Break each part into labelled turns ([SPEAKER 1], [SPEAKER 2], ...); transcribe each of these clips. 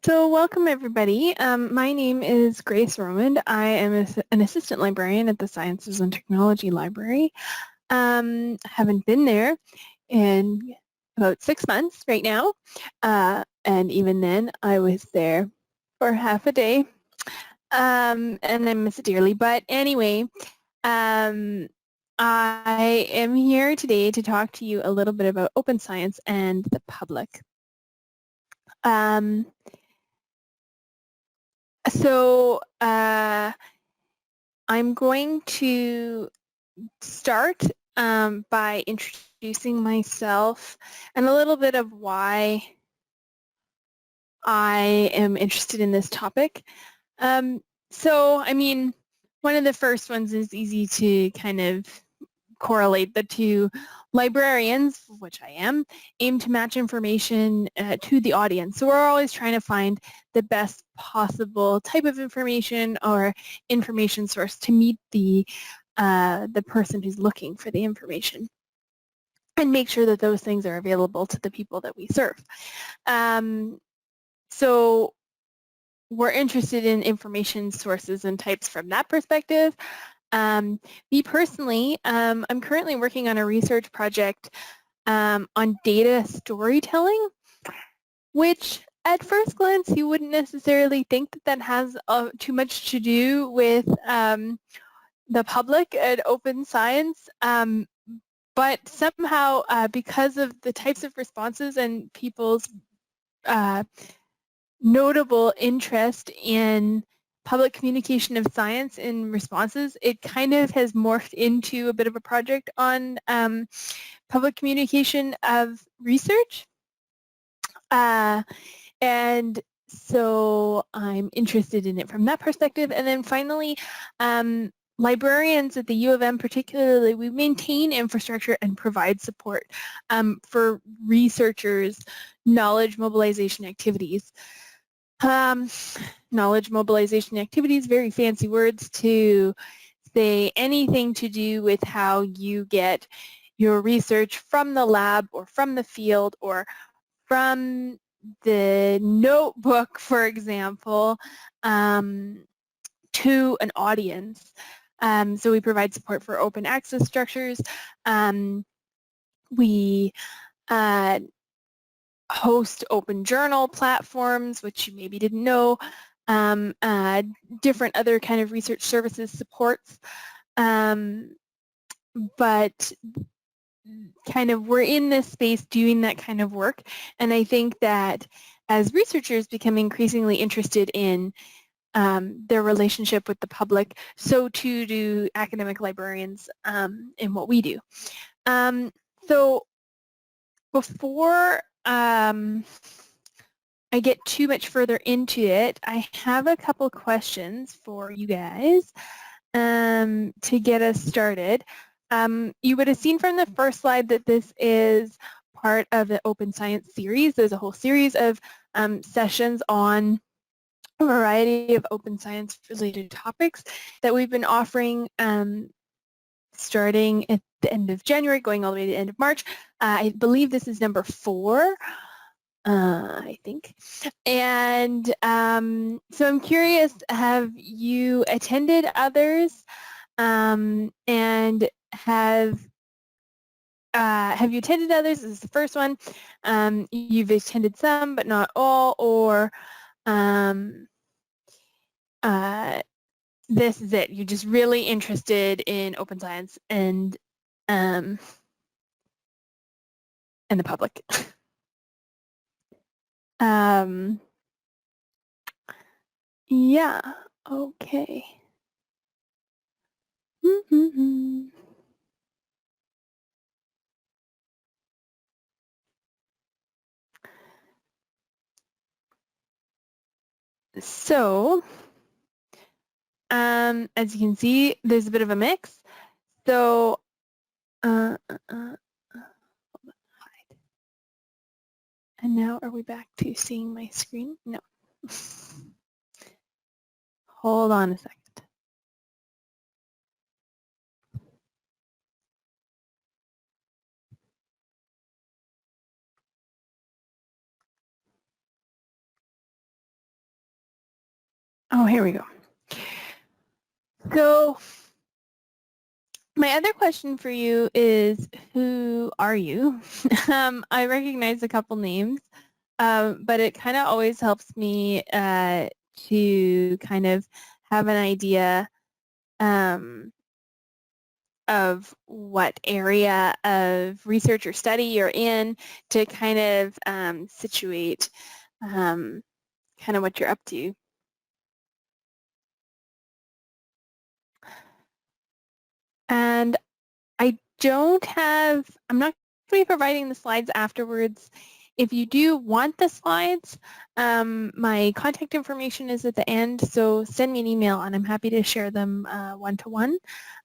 [SPEAKER 1] So welcome everybody. My name is Grace Romand. I am an assistant librarian at the Sciences and Technology Library. Haven't been there in about 6 months right now. And even then I was there for half a day. And I miss it dearly. But anyway, I am here today to talk to you a little bit about open science and the public. I'm going to start by introducing myself and a little bit of why I am interested in this topic. I mean, one of the first ones is easy to kind of correlate the two. Librarians, which I am, aim to match information to the audience. So we're always trying to find the best possible type of information or information source to meet the person who's looking for the information and make sure that those things are available to the people that we serve. So we're interested in information sources and types from that perspective. Me personally, I'm currently working on a research project on data storytelling, which at first glance you wouldn't necessarily think that has too much to do with the public and open science, but somehow because of the types of responses and people's notable interest in public communication of science in responses, it kind of has morphed into a bit of a project on public communication of research. And so I'm interested in it from that perspective. And then finally, librarians at the U of M particularly, we maintain infrastructure and provide support for researchers' knowledge mobilization activities. Knowledge mobilization activities, very fancy words to say anything to do with how you get your research from the lab or from the field or from the notebook, for example, to an audience. So we provide support for open access structures. We host open journal platforms, which you maybe didn't know, different other kind of research services supports. But kind of we're in this space doing that kind of work, and I think that as researchers become increasingly interested in their relationship with the public, so too do academic librarians in what we do. So before I get too much further into it, I have a couple questions for you guys to get us started. You would have seen from the first slide that this is part of the Open Science series. There's a whole series of sessions on a variety of open science related topics that we've been offering starting at the end of January, going all the way to the end of March. I believe this is number 4. I think. And so I'm curious, have you attended others, and have you attended others? This is the first one. You've attended some but not all, or this is it. You're just really interested in open science and the public. Yeah, okay. So, as you can see, there's a bit of a mix. So, hide. And now are we back to seeing my screen? No. Hold on a second. Oh, here we go. So my other question for you is, who are you? I recognize a couple names, but it kind of always helps me to kind of have an idea of what area of research or study you're in to kind of situate kind of what you're up to. And I'm not going to be providing the slides afterwards. If you do want the slides, my contact information is at the end, so send me an email and I'm happy to share them one-to-one.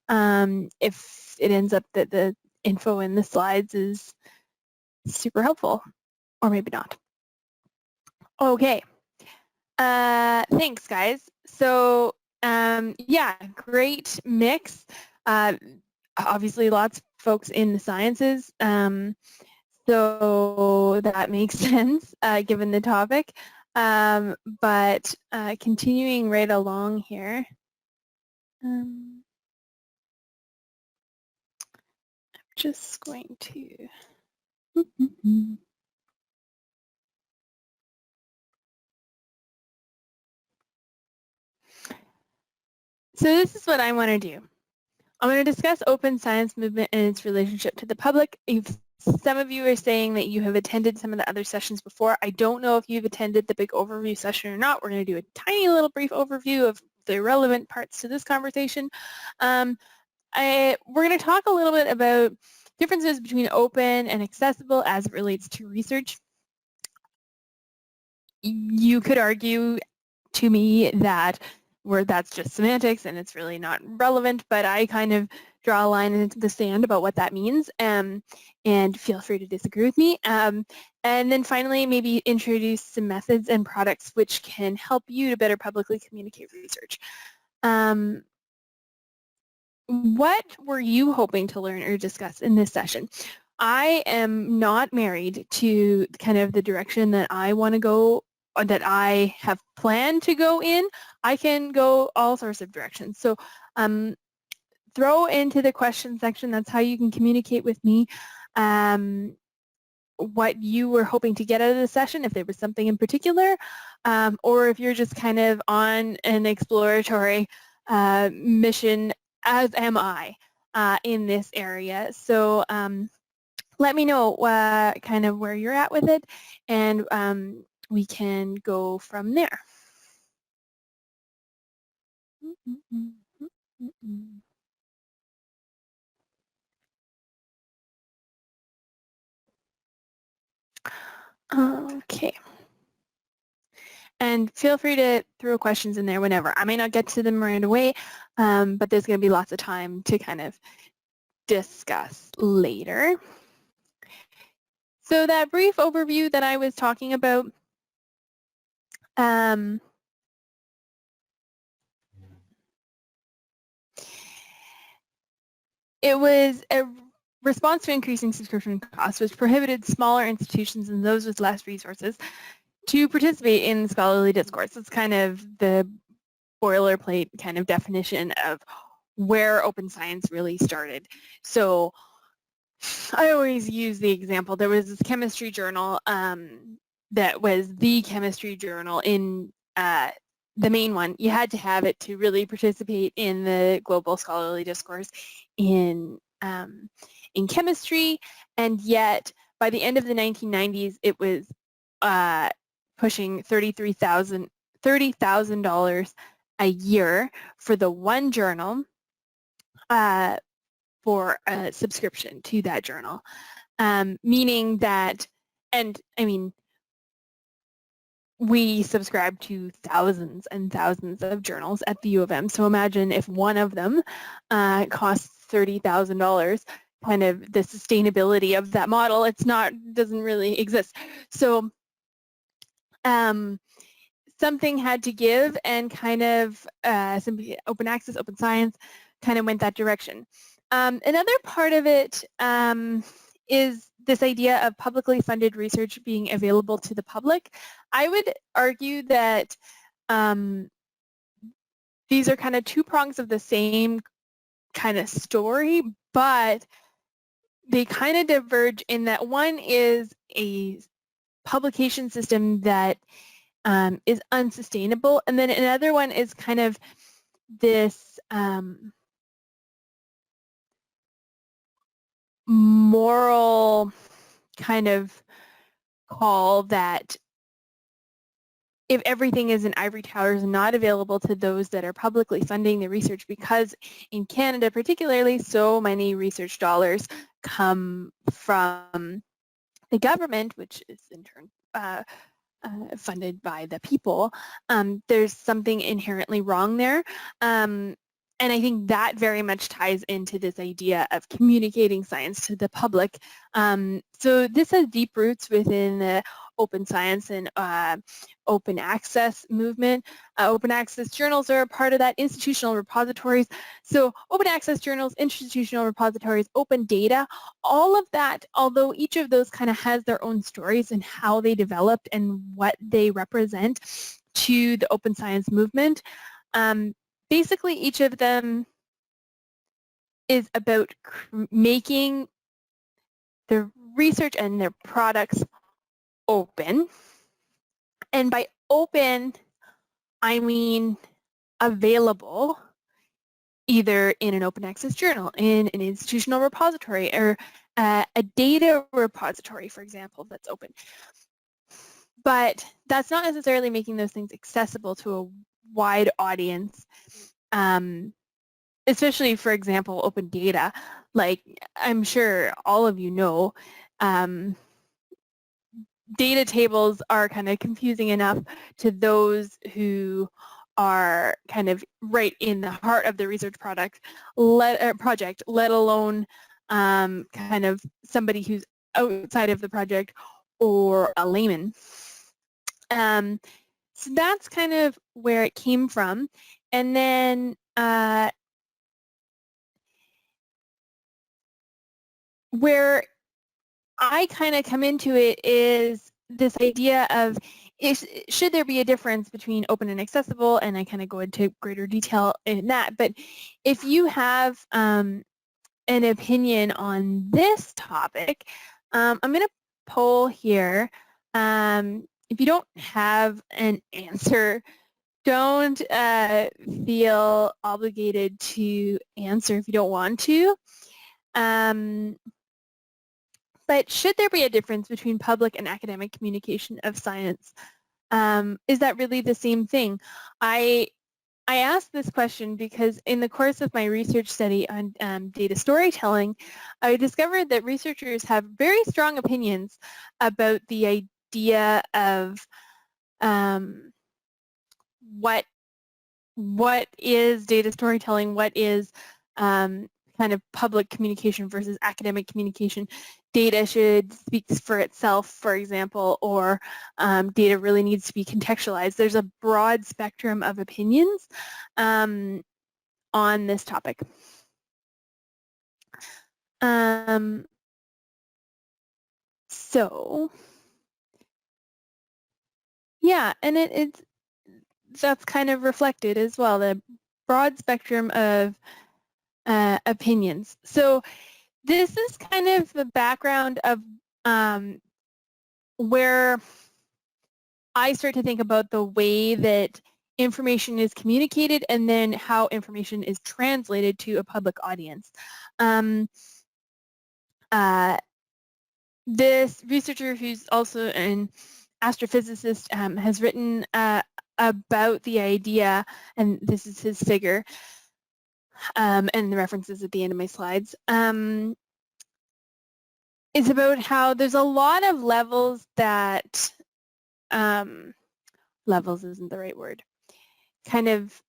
[SPEAKER 1] If it ends up that the info in the slides is super helpful, or maybe not. Okay. Thanks, guys. So yeah, great mix. Obviously, lots of folks in the sciences, so that makes sense given the topic. But continuing right along here, I'm just going to. So this is what I want to do. I'm going to discuss open science movement and its relationship to the public. Some of you are saying that you have attended some of the other sessions before. I don't know if you've attended the big overview session or not. We're going to do a tiny little brief overview of the relevant parts to this conversation. We're going to talk a little bit about differences between open and accessible as it relates to research. You could argue to me that that's just semantics and it's really not relevant, but I kind of draw a line into the sand about what that means, and feel free to disagree with me. And then finally, maybe introduce some methods and products which can help you to better publicly communicate research. What were you hoping to learn or discuss in this session? I am not married to kind of the direction that I want to go, or that I have planned to go in. I can go all sorts of directions. So throw into the question section. That's how you can communicate with me what you were hoping to get out of the session, if there was something in particular, or if you're just kind of on an exploratory mission, as am I, in this area. So let me know kind of where you're at with it, and we can go from there. Okay. And feel free to throw questions in there whenever. I may not get to them right away, but there's going to be lots of time to kind of discuss later. So that brief overview that I was talking about, it was a response to increasing subscription costs, which prohibited smaller institutions and those with less resources to participate in scholarly discourse. It's kind of the boilerplate kind of definition of where open science really started. So I always use the example, there was this chemistry journal that was the chemistry journal in the main one. You had to have it to really participate in the global scholarly discourse in chemistry, and yet by the end of the 1990s it was pushing $30,000 a year for the one journal for a subscription to that journal, meaning that, and I mean, we subscribe to thousands and thousands of journals at the U of M, so imagine if one of them costs $30,000, kind of the sustainability of that model, doesn't really exist. So something had to give, and kind of open access, open science kind of went that direction. Another part of it is this idea of publicly funded research being available to the public. I would argue that these are kind of two prongs of the same kind of story, but they kind of diverge in that one is a publication system that is unsustainable, and then another one is kind of this moral kind of call that if everything is in ivory towers and not available to those that are publicly funding the research, because in Canada particularly, so many research dollars come from the government, which is in turn funded by the people, there's something inherently wrong there. And I think that very much ties into this idea of communicating science to the public. So this has deep roots within the open science and open access movement. Open access journals are a part of that, institutional repositories. So open access journals, institutional repositories, open data, all of that, although each of those kind of has their own stories and how they developed and what they represent to the open science movement, basically each of them is about making their research and their products open. And by open, I mean available either in an open access journal, in an institutional repository, or a data repository, for example, that's open. But that's not necessarily making those things accessible to a wide audience, especially, for example, open data. Like, I'm sure all of you know, data tables are kind of confusing enough to those who are kind of right in the heart of the research project, let alone kind of somebody who's outside of the project or a layman. So that's kind of where it came from. And then where I kind of come into it is this idea of should there be a difference between open and accessible, and I kind of go into greater detail in that. But if you have an opinion on this topic, I'm going to poll here. If you don't have an answer, don't feel obligated to answer if you don't want to. But should there be a difference between public and academic communication of science? Is that really the same thing? I asked this question because in the course of my research study on data storytelling, I discovered that researchers have very strong opinions about the idea of what is data storytelling, what is kind of public communication versus academic communication. Data should speak for itself, for example, or data really needs to be contextualized. There's a broad spectrum of opinions on this topic. So, yeah, and that's kind of reflected as well, the broad spectrum of opinions. So this is kind of the background of where I start to think about the way that information is communicated and then how information is translated to a public audience. This researcher, who's also an astrophysicist, has written about the idea, and this is his figure, and the references at the end of my slides, is about how there's a lot of levels that, levels isn't the right word, kind of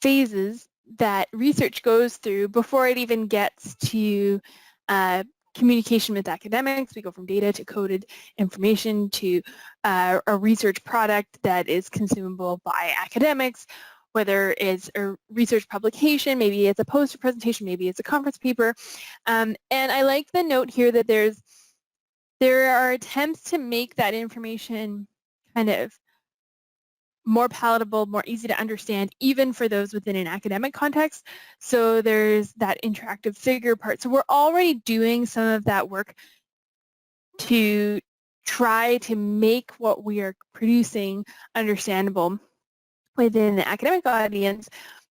[SPEAKER 1] phases that research goes through before it even gets to communication with academics. We go from data to coded information to a research product that is consumable by academics, whether it's a research publication, maybe it's a poster presentation, maybe it's a conference paper. And I like the note here that there are attempts to make that information kind of more palatable, more easy to understand, even for those within an academic context. So there's that interactive figure part. So we're already doing some of that work to try to make what we are producing understandable within the academic audience.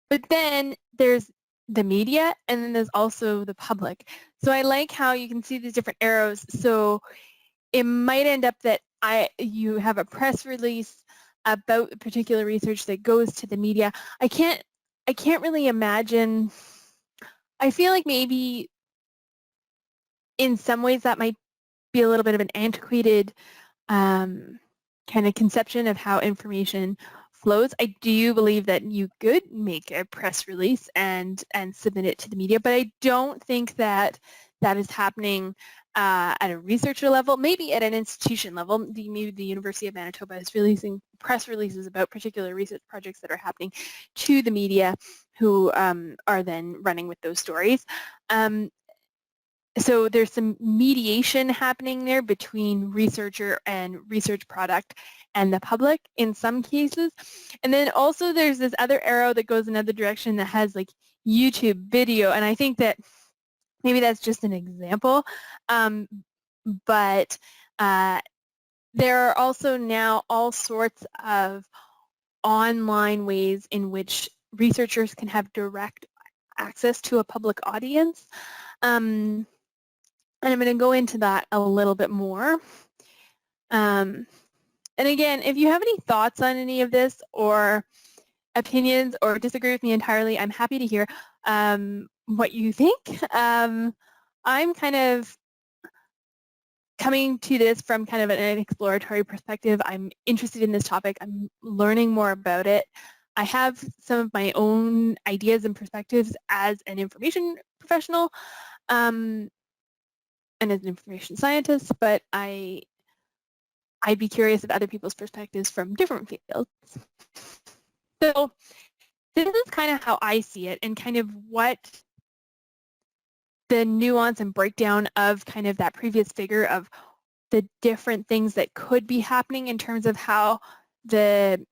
[SPEAKER 1] But then there's the media, and then there's also the public. So I like how you can see these different arrows. So it might end up that you have a press release about a particular research that goes to the media. I can't really imagine. I feel like maybe in some ways that might be a little bit of an antiquated kind of conception of how information flows. I do believe that you could make a press release and submit it to the media, but I don't think that that is happening at a researcher level. Maybe at an institution level. Maybe the University of Manitoba is releasing press releases about particular research projects that are happening to the media, who are then running with those stories. So there's some mediation happening there between researcher and research product and the public in some cases. And then also there's this other arrow that goes another direction that has like YouTube video, and I think that maybe that's just an example, but there are also now all sorts of online ways in which researchers can have direct access to a public audience. And I'm going to go into that a little bit more. And again, if you have any thoughts on any of this or opinions or disagree with me entirely, I'm happy to hear what you think. I'm kind of coming to this from kind of an exploratory perspective. I'm interested in this topic. I'm learning more about it. I have some of my own ideas and perspectives as an information professional. And as an information scientist, but I'd be curious of other people's perspectives from different fields. So this is kind of how I see it, and kind of what the nuance and breakdown of kind of that previous figure of the different things that could be happening in terms of how the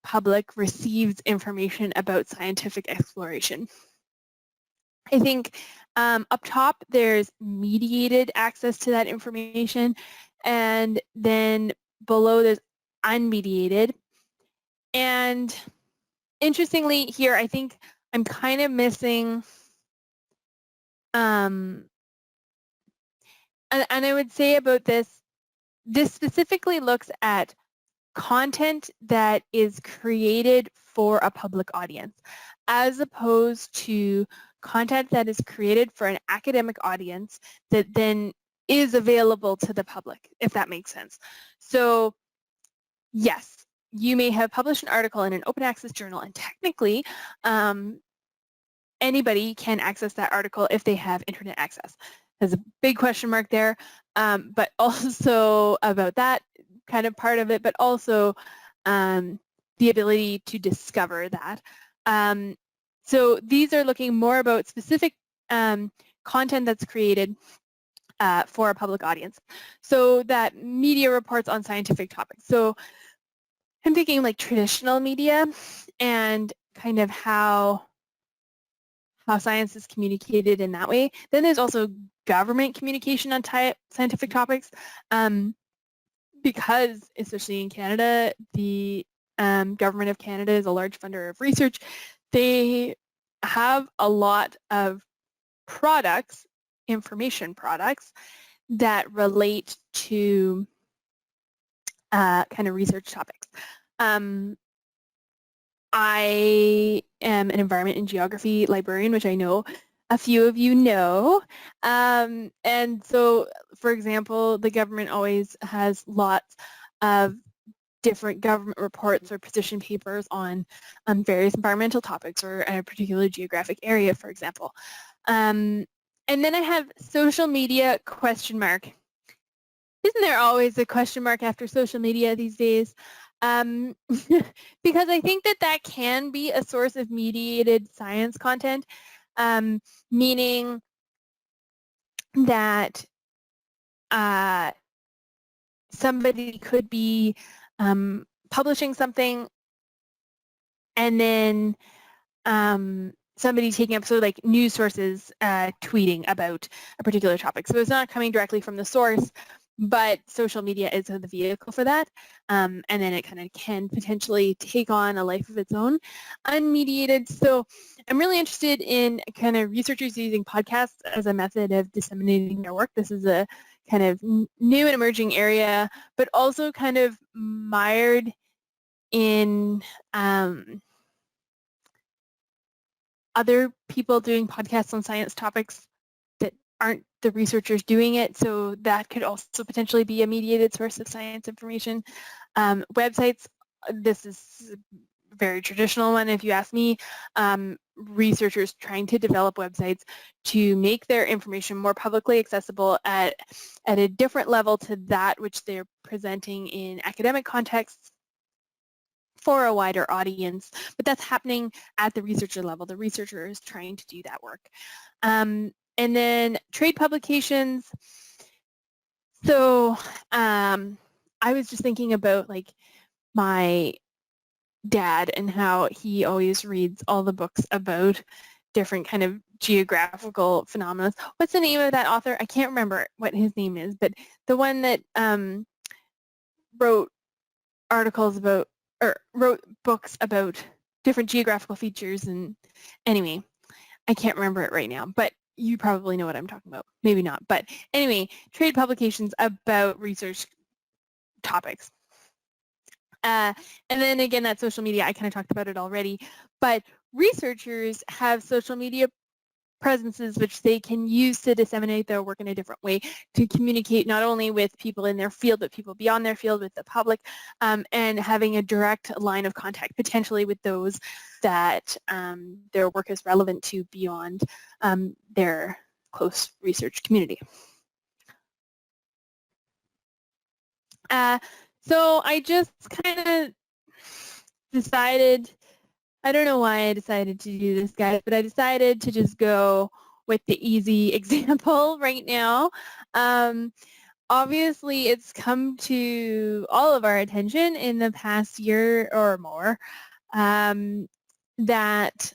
[SPEAKER 1] public receives information about scientific exploration. I think up top there's mediated access to that information, and then below there's unmediated. And interestingly here, I think I'm kind of missing, and I would say about this specifically looks at content that is created for a public audience, as opposed to content that is created for an academic audience that then is available to the public, if that makes sense. So yes, you may have published an article in an open access journal, and technically anybody can access that article if they have internet access. There's a big question mark there, but also about that kind of part of it, but also the ability to discover that. So these are looking more about specific content that's created for a public audience. So that media reports on scientific topics. So I'm thinking like traditional media and kind of how science is communicated in that way. Then there's also government communication on scientific topics, because especially in Canada, the government of Canada is a large funder of research. They have a lot of products, information products, that relate to kind of research topics. I am an environment and geography librarian, which I know a few of you know. And so, for example, the government always has lots of different government reports or position papers on various environmental topics or a particular geographic area, for example. And then I have social media question mark. Isn't there always a question mark after social media these days? Because I think that that can be a source of mediated science content, meaning that somebody could be publishing something and then somebody taking up, so like news sources tweeting about a particular topic. So it's not coming directly from the source, but social media is the vehicle for that. And then it kind of can potentially take on a life of its own, unmediated. So I'm really interested in kind of researchers using podcasts as a method of disseminating their work. This is a kind of new and emerging area, but also kind of mired in other people doing podcasts on science topics that aren't the researchers doing it, so that could also potentially be a mediated source of science information. Websites, this is a very traditional one if you ask me. Researchers trying to develop websites to make their information more publicly accessible at a different level to that which they're presenting in academic contexts for a wider audience, but that's happening at the researcher level. The researcher is trying to do that work. And then trade publications. So I was just thinking about like my dad and how he always reads all the books about different kind of geographical phenomena. What's the name of that author? I can't remember what his name is, but the one that wrote articles about, or wrote books about different geographical features, and anyway, I can't remember it right now, but you probably know what I'm talking about. Maybe not, but anyway, trade publications about research topics. And then again, that social media, I kind of talked about it already, but researchers have social media presences which they can use to disseminate their work in a different way, to communicate not only with people in their field, but people beyond their field, with the public, and having a direct line of contact potentially with those that their work is relevant to beyond their close research community. So I just kind of decided, I don't know why I decided to do this, guys, but I decided to just go with the easy example right now. Obviously, it's come to all of our attention in the past year or more that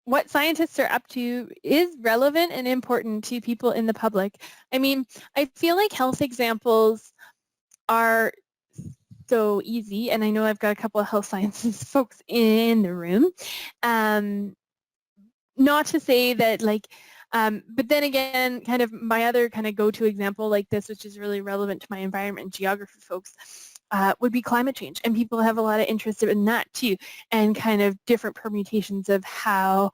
[SPEAKER 1] what scientists are up to is relevant and important to people in the public. I mean, I feel like health examples are so easy, and I know I've got a couple of health sciences folks in the room. Not to say that like, but then again, kind of my other kind of go-to example like this, which is really relevant to my environment and geography folks, would be climate change. And people have a lot of interest in that too, and kind of different permutations of how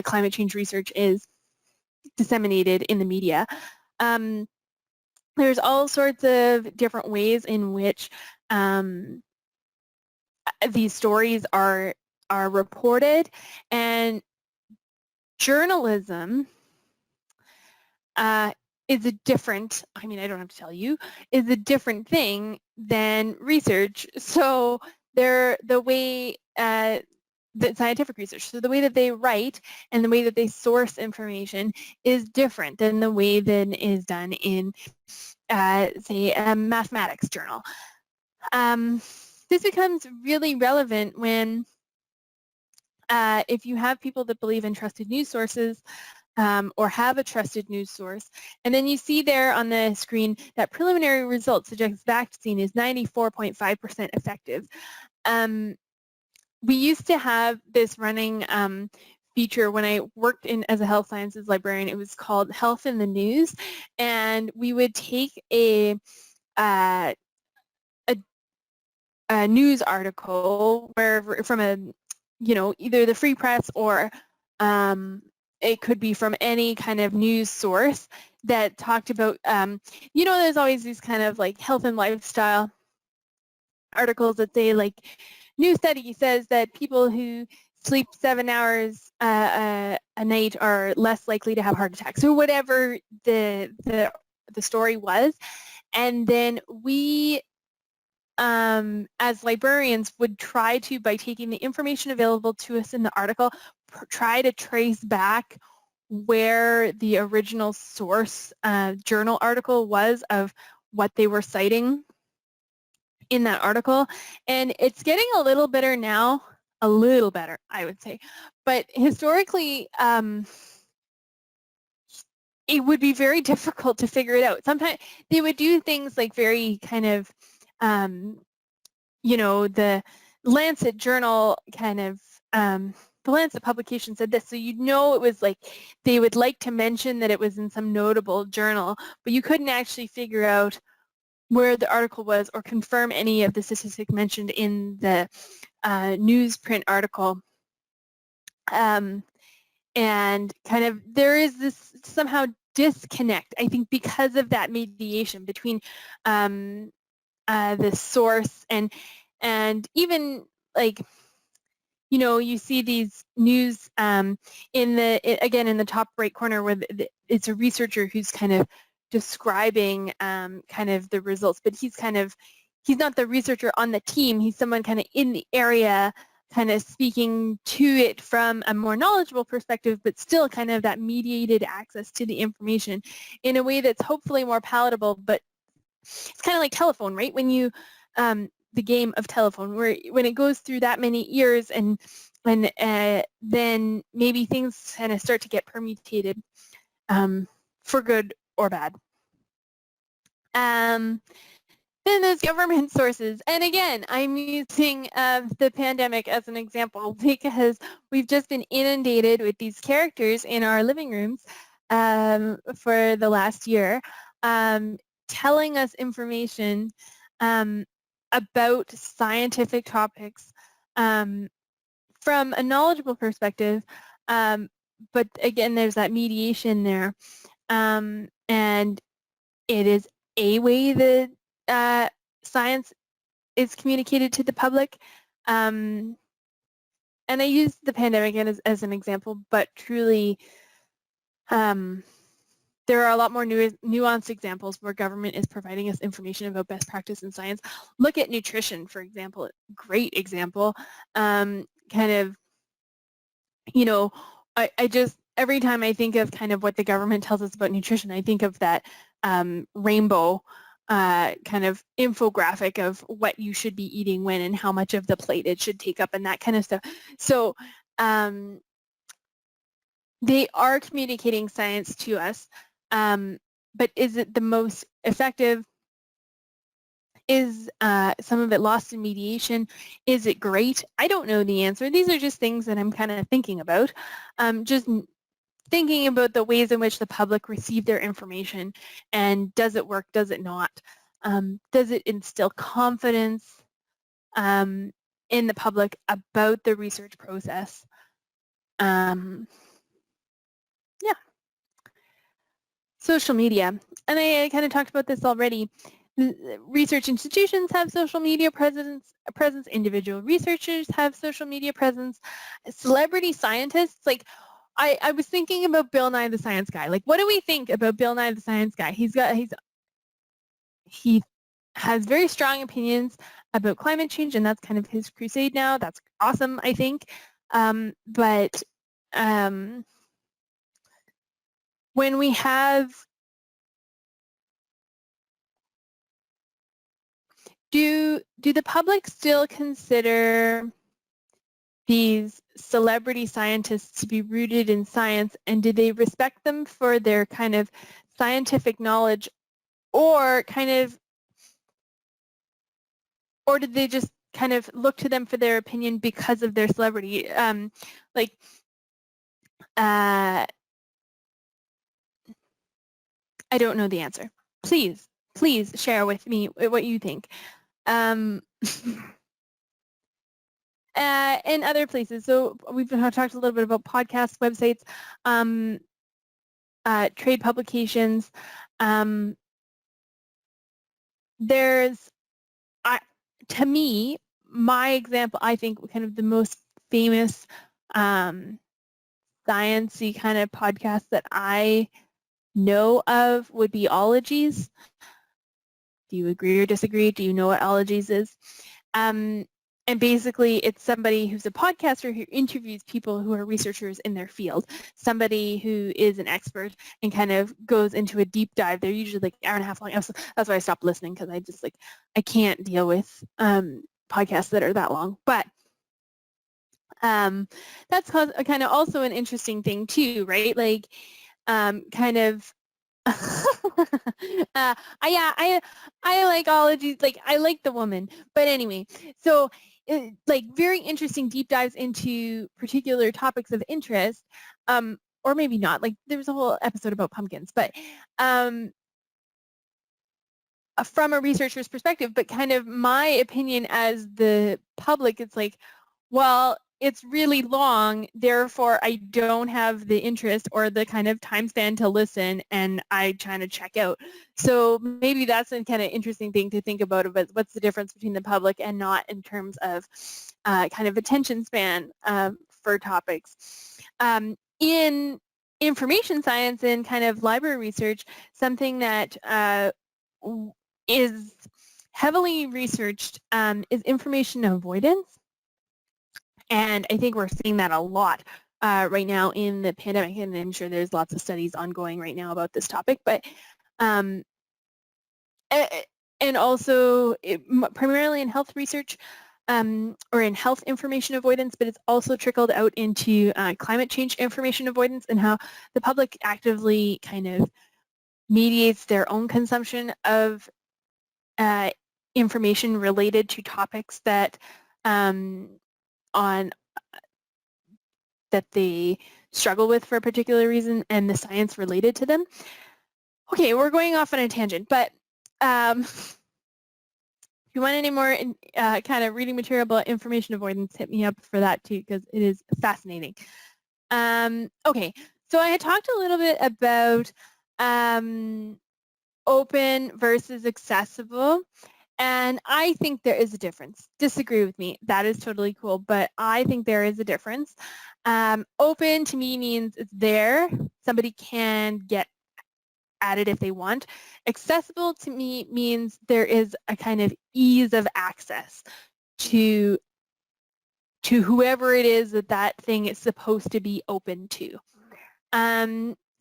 [SPEAKER 1] climate change research is disseminated in the media. There's all sorts of different ways in which these stories are reported, and journalism is a different, I mean, I don't have to tell you, is a different thing than research. So they're the way the scientific research, so the way that they write and the way that they source information is different than the way that is done in, say, a mathematics journal. This becomes really relevant when if you have people that believe in trusted news sources or have a trusted news source, and then you see there on the screen that preliminary results suggest vaccine is 94.5% effective. We used to have this running feature when I worked as a health sciences librarian. It was called Health in the News, and we would take a news article wherever from a, you know, either the Free Press or it could be from any kind of news source that talked about, you know, there's always these kind of like health and lifestyle articles that say like, new study says that people who sleep 7 hours a night are less likely to have heart attacks, or whatever the story was. And then we as librarians would try to, by taking the information available to us in the article, try to trace back where the original source journal article was of what they were citing in that article, and it's getting a little better now, a little better, I would say. But historically, it would be very difficult to figure it out. Sometimes they would do things like very kind of, the Lancet journal kind of, the Lancet publication said this, so it was like they would like to mention that it was in some notable journal, but you couldn't actually figure out where the article was or confirm any of the statistics mentioned in the newsprint article. And kind of there is this somehow disconnect, I think, because of that mediation between the source and even like, you see these news in the top right corner where it's a researcher who's kind of describing kind of the results, but he's not the researcher on the team. He's someone kind of in the area, kind of speaking to it from a more knowledgeable perspective, but still kind of that mediated access to the information in a way that's hopefully more palatable. But it's kind of like telephone, right? When you the game of telephone, where when it goes through that many ears and then maybe things kind of start to get permutated for good or bad. Then there's government sources. And again, I'm using the pandemic as an example because we've just been inundated with these characters in our living rooms for the last year telling us information about scientific topics from a knowledgeable perspective, but again, there's that mediation there, and it is a way that science is communicated to the public, and I use the pandemic as an example, but truly there are a lot more nuanced examples where government is providing us information about best practice in science. Look at nutrition, for example, great example. Kind of, I just, every time I think of kind of what the government tells us about nutrition, I think of that rainbow kind of infographic of what you should be eating when and how much of the plate it should take up and that kind of stuff. So they are communicating science to us. But is it the most effective? Is some of it lost in mediation? Is it great? I don't know the answer. These are just things that I'm kind of thinking about. Just thinking about the ways in which the public receive their information, and does it work, does it not? Does it instill confidence in the public about the research process? Yeah. Social media, and I kind of talked about this already. Research institutions have social media presence, individual researchers have social media presence, celebrity scientists, like I was thinking about Bill Nye the Science Guy. Like, what do we think about Bill Nye the Science Guy? He has very strong opinions about climate change, and that's kind of his crusade now. That's awesome, I think. But when we have, do the public still consider these celebrity scientists to be rooted in science, and do they respect them for their kind of scientific knowledge, or did they just kind of look to them for their opinion because of their celebrity? I don't know the answer. Please share with me what you think. In other places, so we've talked a little bit about podcasts, websites, trade publications. There's, to me, my example, I think kind of the most famous science-y kind of podcast that I know of would be Ologies. Do you agree or disagree? Do you know what Ologies is? and basically it's somebody who's a podcaster who interviews people who are researchers in their field, somebody who is an expert and kind of goes into a deep dive. They're usually like an hour and a half long. That's why I stopped listening, because I can't deal with podcasts that are that long. But that's kind of also an interesting thing too, right? Like kind of I like ologies, like I like the woman, but anyway, so like very interesting deep dives into particular topics of interest, or maybe not. Like there was a whole episode about pumpkins, but from a researcher's perspective, but kind of my opinion as the public, it's like, well, it's really long, therefore I don't have the interest or the kind of time span to listen, and I try to check out. So maybe that's a kind of interesting thing to think about what's the difference between the public and not, in terms of kind of attention span for topics. In information science and kind of library research, something that is heavily researched is information avoidance. And I think we're seeing that a lot right now in the pandemic, and I'm sure there's lots of studies ongoing right now about this topic. But and also primarily in health research or in health information avoidance, but it's also trickled out into climate change information avoidance, and how the public actively kind of mediates their own consumption of information related to topics that that they struggle with for a particular reason, and the science related to them. Okay, we're going off on a tangent, but if you want any more kind of reading material about information avoidance, hit me up for that too, because it is fascinating. Okay, so I had talked a little bit about open versus accessible. And I think there is a difference. Disagree with me. That is totally cool. But I think there is a difference. Open to me means it's there. Somebody can get at it if they want. Accessible to me means there is a kind of ease of access to whoever it is that thing is supposed to be open to.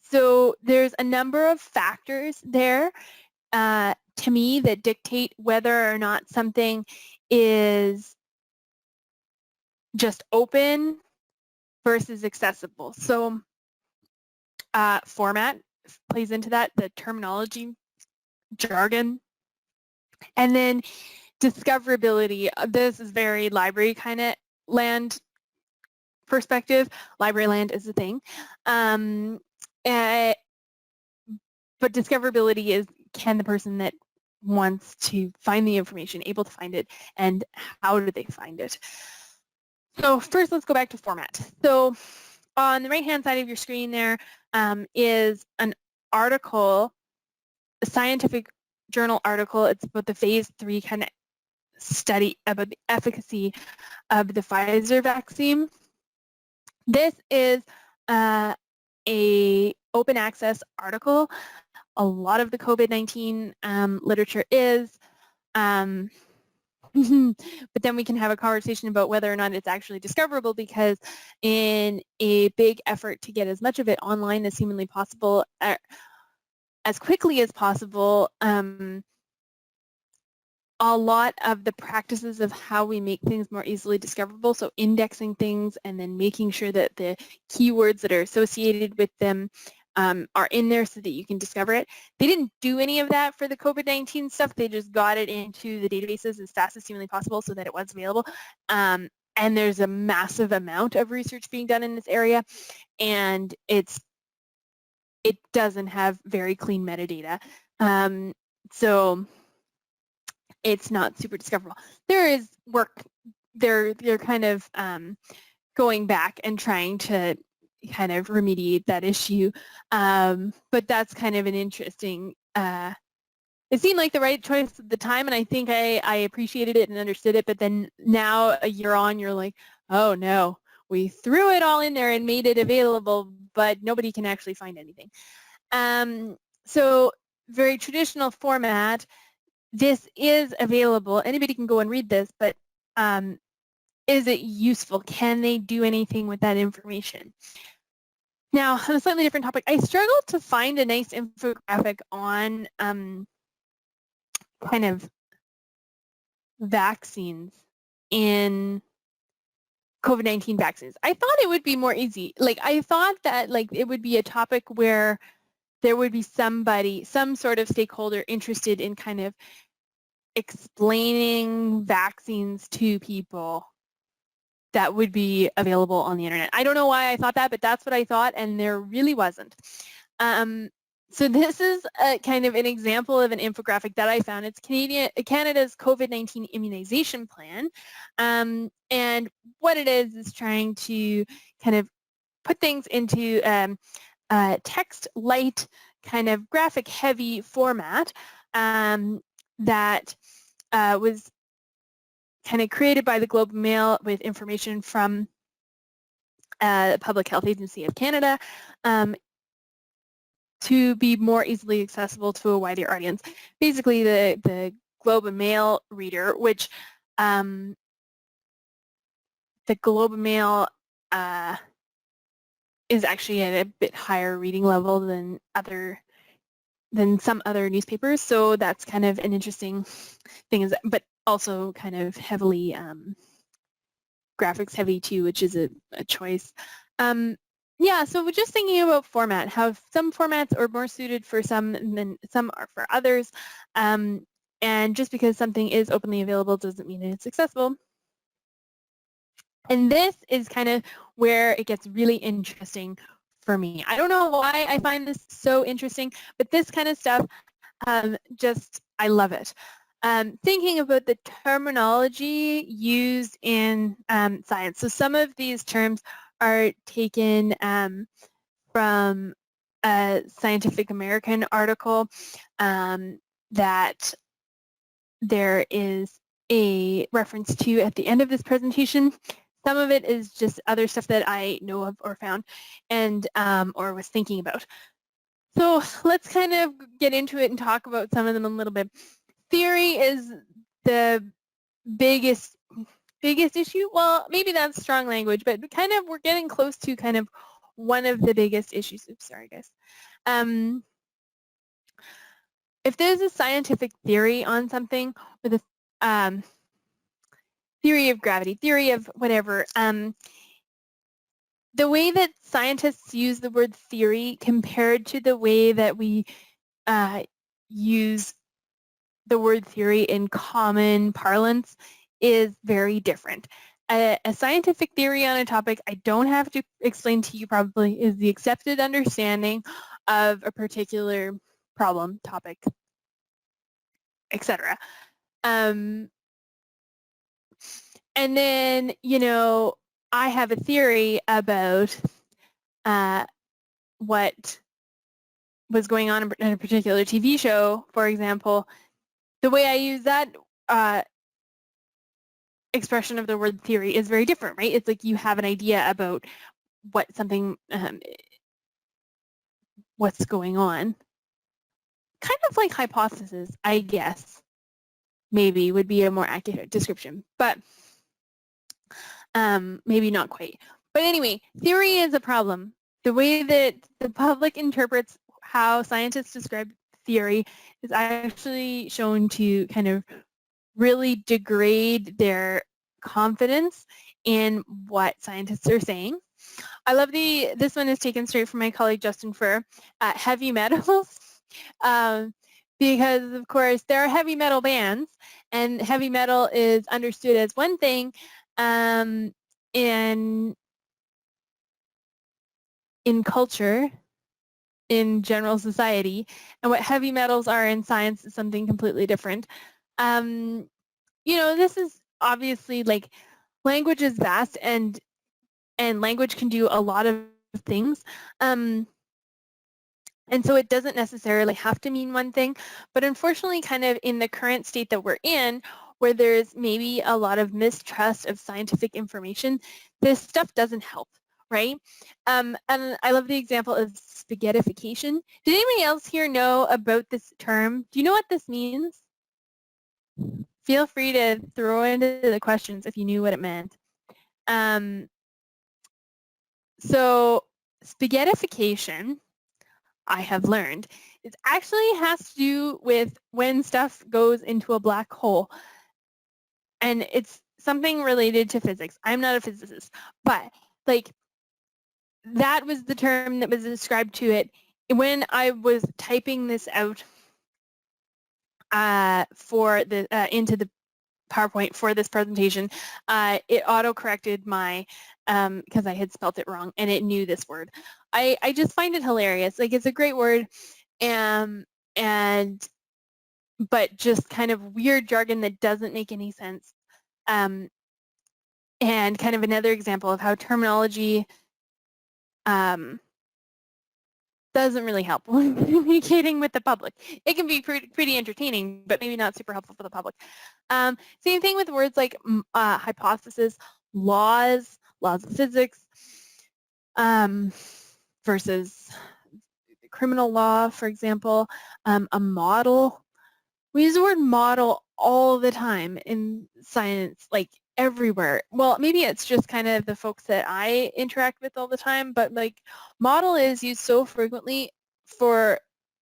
[SPEAKER 1] So there's a number of factors there to me that dictate whether or not something is just open versus accessible. So format plays into that, the terminology, jargon, and then discoverability. This is very library kind of land perspective. Library land is a thing. But discoverability is, can the person that wants to find the information able to find it, and how do they find it? So first, let's go back to format. So on the right-hand side of your screen there is an article, a scientific journal article. It's about the phase 3 kind of study about the efficacy of the Pfizer vaccine. This is a open access article. A lot of the COVID-19 literature is, but then we can have a conversation about whether or not it's actually discoverable, because in a big effort to get as much of it online as humanly possible, as quickly as possible, a lot of the practices of how we make things more easily discoverable, so indexing things and then making sure that the keywords that are associated with them are in there so that you can discover it. They didn't do any of that for the COVID-19 stuff. They just got it into the databases as fast as humanly possible so that it was available. And there's a massive amount of research being done in this area, and it doesn't have very clean metadata. So it's not super discoverable. There is work, they're kind of going back and trying to kind of remediate that issue, but that's kind of an interesting, it seemed like the right choice at the time, and I think I appreciated it and understood it, but then now a year on, you're like, oh no, we threw it all in there and made it available, but nobody can actually find anything. So very traditional format. This is available. Anybody can go and read this, but is it useful? Can they do anything with that information? Now, on a slightly different topic, I struggled to find a nice infographic on kind of vaccines in COVID-19 vaccines. I thought it would be more easy. Like, I thought that like it would be a topic where there would be somebody, some sort of stakeholder interested in kind of explaining vaccines to people that would be available on the internet. I don't know why I thought that, but that's what I thought, and there really wasn't. So this is a kind of an example of an infographic that I found. It's Canada's COVID-19 immunization plan, and what it is trying to kind of put things into text light, kind of graphic heavy format that was kind of created by the Globe and Mail with information from the Public Health Agency of Canada to be more easily accessible to a wider audience. Basically, the Globe and Mail reader, which the Globe and Mail is actually at a bit higher reading level than some other newspapers, so that's kind of an interesting thing, but also kind of heavily graphics heavy too, which is a choice. Yeah, so we're just thinking about format, how some formats are more suited for some than some are for others, and just because something is openly available doesn't mean it's accessible. And this is kind of where it gets really interesting for me. I don't know why I find this so interesting, but this kind of stuff, I love it. Thinking about the terminology used in science. So some of these terms are taken from a Scientific American article that there is a reference to at the end of this presentation. Some of it is just other stuff that I know of or found and or was thinking about. So let's kind of get into it and talk about some of them a little bit. Theory is the biggest issue. Well, maybe that's strong language, but kind of we're getting close to kind of one of the biggest issues. Oops, sorry guys. If there's a scientific theory on something with a theory of gravity, theory of whatever, the way that scientists use the word theory compared to the way that we use the word theory in common parlance is very different. A scientific theory on a topic, I don't have to explain to you probably, is the accepted understanding of a particular problem, topic, etc. And then, you know, I have a theory about what was going on in a particular TV show, for example. The way I use that expression of the word theory is very different, right? It's like you have an idea about what something, what's going on. Kind of like hypothesis, I guess, maybe would be a more accurate description, but maybe not quite. But anyway, theory is a problem. The way that the public interprets how scientists describe theory is actually shown to kind of really degrade their confidence in what scientists are saying. I love this one is taken straight from my colleague Justin Furr, heavy metals, because of course there are heavy metal bands, and heavy metal is understood as one thing in culture, in general society, and what heavy metals are in science is something completely different. You know, this is obviously like language is vast and language can do a lot of things. And so it doesn't necessarily have to mean one thing, but unfortunately kind of in the current state that we're in, where there's maybe a lot of mistrust of scientific information, this stuff doesn't help, right? And I love the example of spaghettification. Did anybody else here know about this term? Do you know what this means? Feel free to throw into the questions if you knew what it meant. So spaghettification, I have learned, it actually has to do with when stuff goes into a black hole. And it's something related to physics. I'm not a physicist, but like that was the term that was described to it when I was typing this out for the into the PowerPoint for this presentation. It auto-corrected my, because I had spelt it wrong, and it knew this word. I just find it hilarious. Like, it's a great word, and but just kind of weird jargon that doesn't make any sense. And kind of another example of how terminology doesn't really help when communicating with the public. It can be pretty entertaining, but maybe not super helpful for the public. Same thing with words like hypothesis, laws of physics, versus criminal law, for example, a model. We use the word model all the time in science, like everywhere. Well, maybe it's just kind of the folks that I interact with all the time, but like model is used so frequently for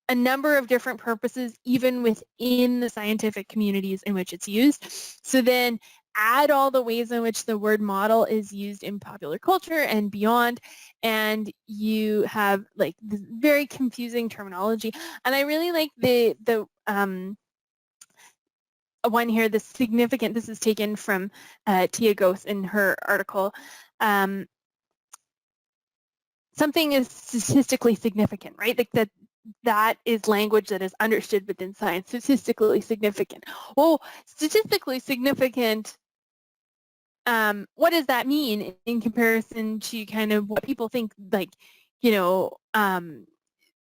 [SPEAKER 1] a number of different purposes, even within the scientific communities in which it's used. So then add all the ways in which the word model is used in popular culture and beyond, and you have like this very confusing terminology. And I really like the one here, the significant, this is taken from Tia Goth in her article. Something is statistically significant, right? Like that is language that is understood within science, statistically significant. Well, statistically significant, what does that mean in comparison to kind of what people think, like, you know,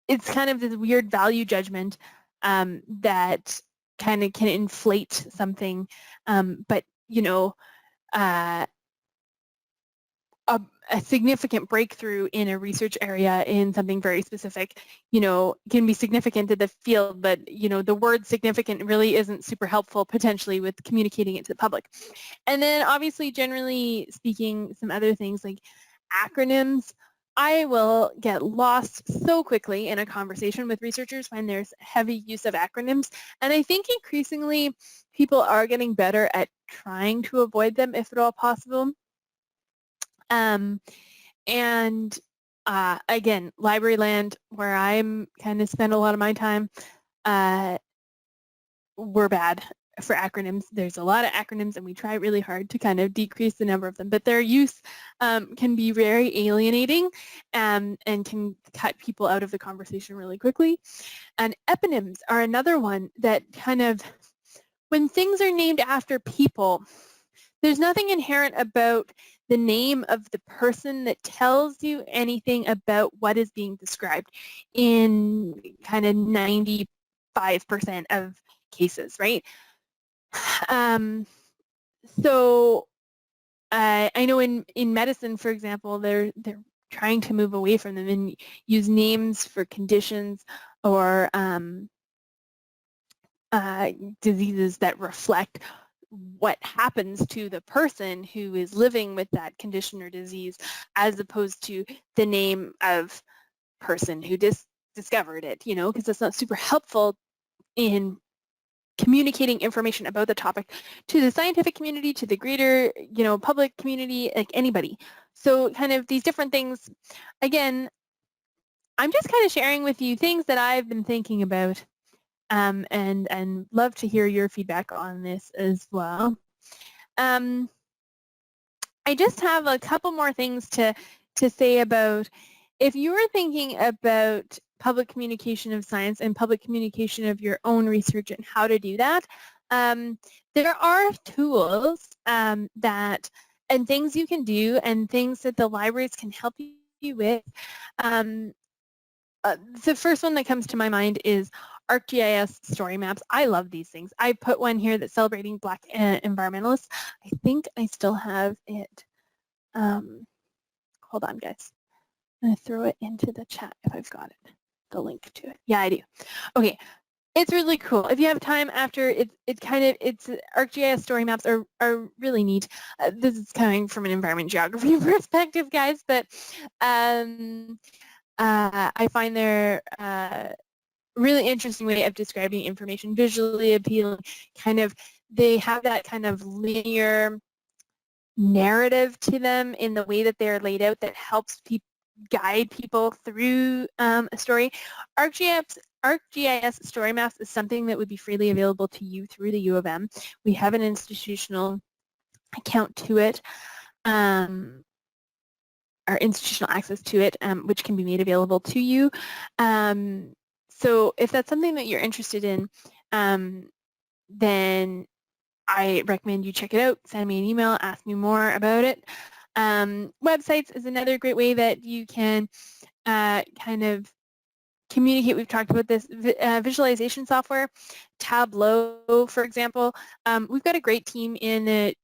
[SPEAKER 1] it's kind of this weird value judgment that kind of can inflate something, but you know, a significant breakthrough in a research area in something very specific, you know, can be significant to the field, but you know, the word significant really isn't super helpful potentially with communicating it to the public. And then obviously, generally speaking, some other things like acronyms. I will get lost so quickly in a conversation with researchers when there's heavy use of acronyms. And I think increasingly people are getting better at trying to avoid them if at all possible. And again, library land, where I'm kind of spend a lot of my time, we're bad for acronyms. There's a lot of acronyms, and we try really hard to kind of decrease the number of them, but their use can be very alienating, and can cut people out of the conversation really quickly. And eponyms are another one that kind of, when things are named after people, there's nothing inherent about the name of the person that tells you anything about what is being described in kind of 95% of cases, right? So I know in medicine, for example, they're trying to move away from them and use names for conditions or diseases that reflect what happens to the person who is living with that condition or disease, as opposed to the name of person who discovered it, you know, because it's not super helpful in communicating information about the topic to the scientific community, to the greater, you know, public community, like anybody. So kind of these different things. Again, I'm just kind of sharing with you things that I've been thinking about, and love to hear your feedback on this as well. I just have a couple more things to say about, if you were thinking about public communication of science and public communication of your own research and how to do that, there are tools that, and things you can do, and things that the libraries can help you with. The first one that comes to my mind is ArcGIS story maps. I love these things. I put one here that's celebrating Black environmentalists. I think I still have it. Hold on, guys. I'm going to throw it into the chat if I've got it, the link to it. Yeah, I do. Okay. It's really cool. If you have time after, it's ArcGIS story maps are really neat. This is coming from an environment geography perspective, guys, but I find they're really interesting way of describing information, visually appealing. They have that kind of linear narrative to them in the way that they're laid out that helps guide people through a story. ArcGIS story maps is something that would be freely available to you through the U of M. We have an institutional account to it, or institutional access to it, which can be made available to you. So if that's something that you're interested in, then I recommend you check it out. Send me an email, ask me more about it. Websites is another great way that you can kind of communicate. We've talked about this visualization software. Tableau, for example. We've got a great team in the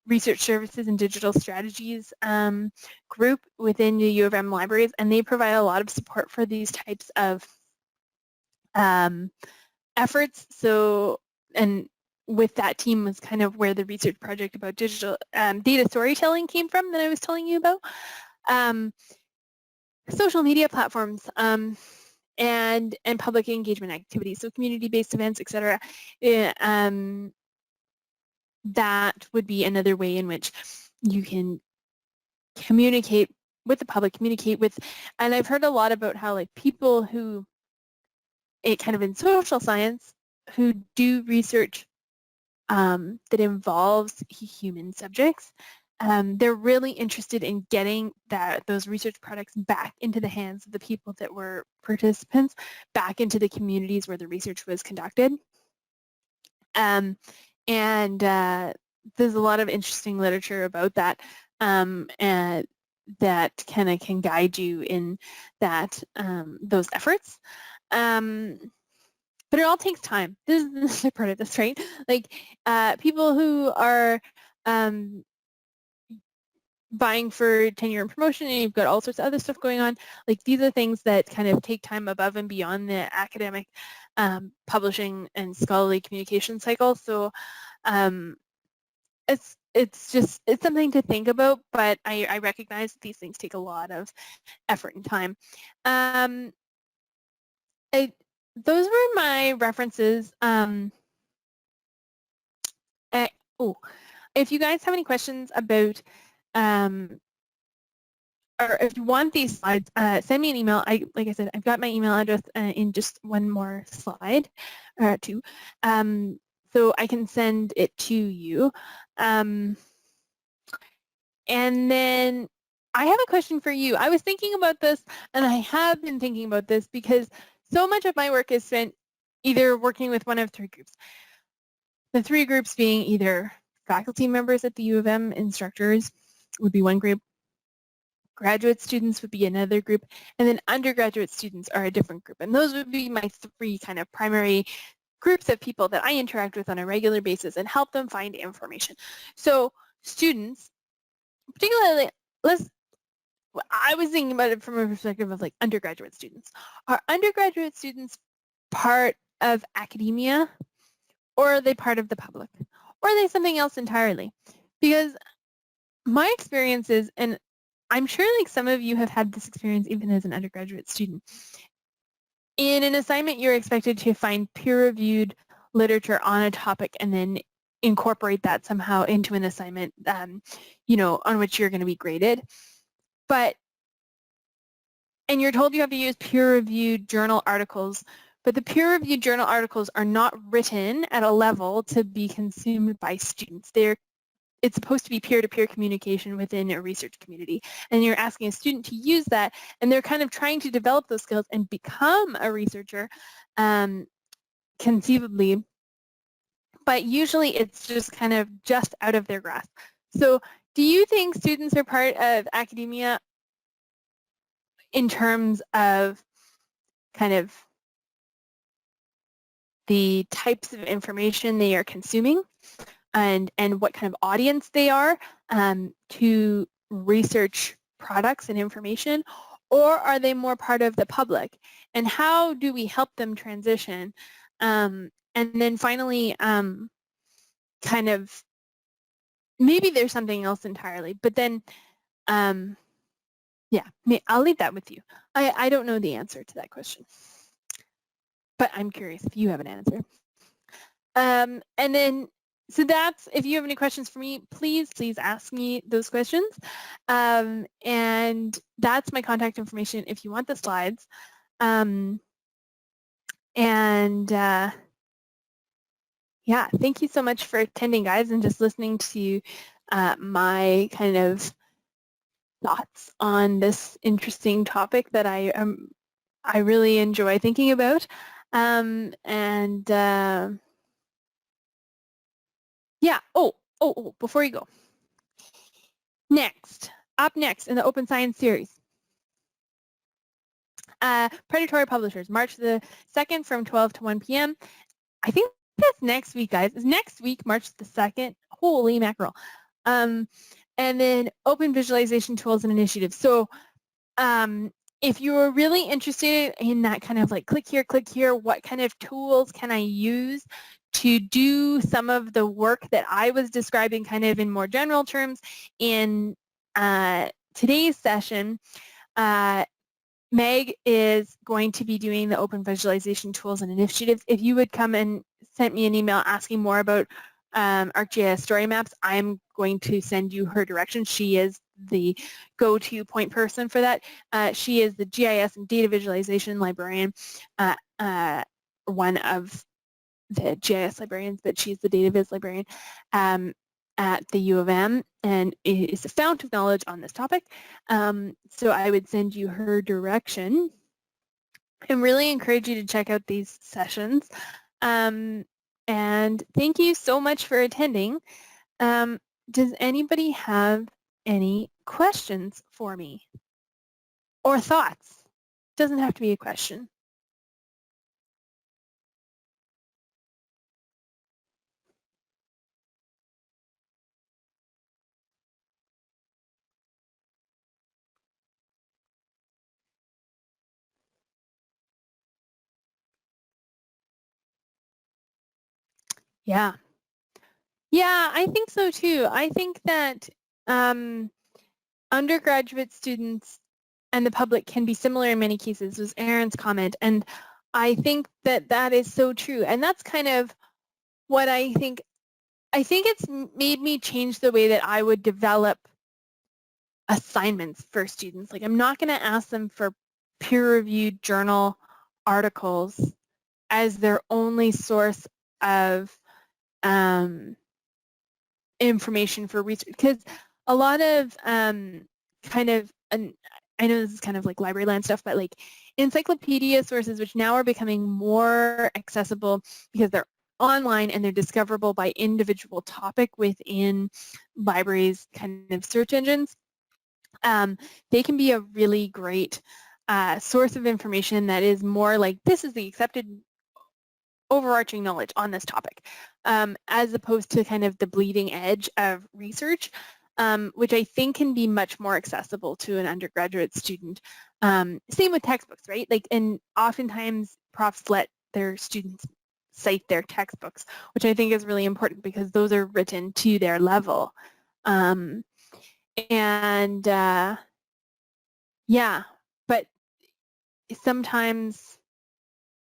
[SPEAKER 1] research services and digital strategies group within the U of M libraries, and they provide a lot of support for these types of efforts. So, and with that team was kind of where the research project about digital data storytelling came from that I was telling you about. Social media platforms and public engagement activities, so community-based events, etc. That would be another way in which you can communicate with the public, and I've heard a lot about how like people who, kind of in social science, who do research that involves human subjects, they're really interested in getting those research products back into the hands of the people that were participants, back into the communities where the research was conducted. And there's a lot of interesting literature about that, and that kind of can guide you in those efforts. But it all takes time. This is the part of this, right? Like people who are buying for tenure and promotion, and you've got all sorts of other stuff going on. Like these are things that kind of take time above and beyond the academic publishing and scholarly communication cycle. So it's something to think about, but I recognize that these things take a lot of effort and time. Those were my references. If you guys have any questions about, or if you want these slides, send me an email. Like I said, I've got my email address in just one more slide, or two, so I can send it to you. And then I have a question for you. I was thinking about this, and I have been thinking about this because so much of my work is spent either working with one of three groups. The three groups being either faculty members at the U of M, instructors would be one group, graduate students would be another group, and then undergraduate students are a different group. And those would be my three kind of primary groups of people that I interact with on a regular basis and help them find information. So students, particularly, I was thinking about it from a perspective of like undergraduate students. Are undergraduate students part of academia, or are they part of the public? Or are they something else entirely? Because my experience is, and I'm sure like some of you have had this experience even as an undergraduate student, in an assignment you're expected to find peer-reviewed literature on a topic and then incorporate that somehow into an assignment, on which you're going to be graded. And you're told you have to use peer-reviewed journal articles, but the peer-reviewed journal articles are not written at a level to be consumed by students. It's supposed to be peer-to-peer communication within a research community, and you're asking a student to use that, and they're kind of trying to develop those skills and become a researcher, conceivably, but usually it's just kind of just out of their grasp. So do you think students are part of academia in terms of kind of the types of information they are consuming and what kind of audience they are to research products and information? or are they more part of the public? And how do we help them transition? And then finally, kind of, maybe there's something else entirely, but then, yeah, I'll leave that with you. I don't know the answer to that question, but I'm curious if you have an answer. And then, so that's, if you have any questions for me, please ask me those questions. And that's my contact information if you want the slides. Yeah, thank you so much for attending, guys, and just listening to my kind of thoughts on this interesting topic that I really enjoy thinking about. Yeah, before you go. Up next in the Open Science series, Predatory Publishers, March the 2nd from 12 to 1 p.m. I think that's next week, guys. It's next week, March the 2nd. Holy mackerel. And then Open Visualization Tools and Initiatives. So if you're really interested in that kind of like click here, what kind of tools can I use to do some of the work that I was describing kind of in more general terms in today's session, Meg is going to be doing the Open Visualization Tools and Initiatives. If you would come and send me an email asking more about ArcGIS story maps, I'm going to send you her direction. She is the go-to point person for that. She is the GIS and data visualization librarian, one of the GIS librarians, but she's the data viz librarian at the U of M, and is a fount of knowledge on this topic. So I would send you her direction and really encourage you to check out these sessions. And thank you so much for attending. Does anybody have any questions for me or thoughts? Doesn't have to be a question. Yeah. Yeah, I think so too. I think that undergraduate students and the public can be similar in many cases, was Aaron's comment, and I think that that is so true. And that's kind of what I think it's made me change the way that I would develop assignments for students. Like, I'm not going to ask them for peer-reviewed journal articles as their only source of information for research, because a lot of kind of, and I know this is kind of like library land stuff, but like encyclopedia sources, which now are becoming more accessible because they're online and they're discoverable by individual topic within libraries' kind of search engines, they can be a really great source of information that is more like, this is the accepted overarching knowledge on this topic, as opposed to kind of the bleeding edge of research, which I think can be much more accessible to an undergraduate student. Same with textbooks, right? Like, and oftentimes profs let their students cite their textbooks, which I think is really important because those are written to their level. Yeah, but sometimes,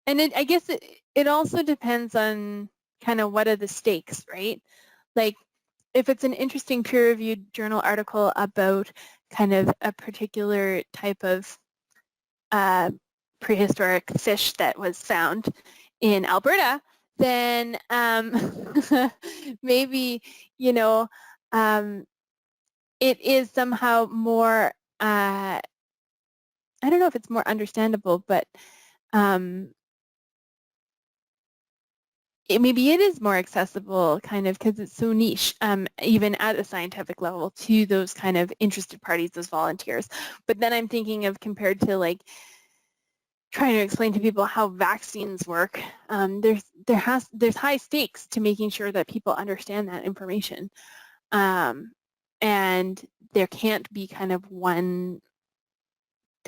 [SPEAKER 1] and I guess it also depends on kind of what are the stakes, right? Like, if it's an interesting peer-reviewed journal article about kind of a particular type of prehistoric fish that was found in Alberta, then maybe, you know, it is somehow more, I don't know if it's more understandable, but maybe it is more accessible kind of because it's so niche, even at a scientific level, to those kind of interested parties, those volunteers. But then I'm thinking of compared to like trying to explain to people how vaccines work, there's high stakes to making sure that people understand that information. And there can't be kind of one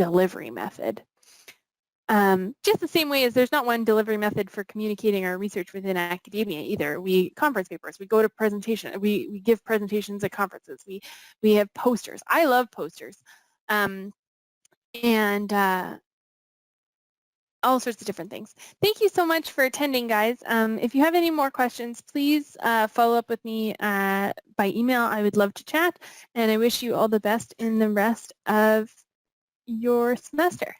[SPEAKER 1] delivery method. Just the same way as there's not one delivery method for communicating our research within academia either. We conference papers, we go to presentation, we give presentations at conferences, we have posters. I love posters, and all sorts of different things. Thank you so much for attending, guys. If you have any more questions, please follow up with me by email. I would love to chat, and I wish you all the best in the rest of your semester.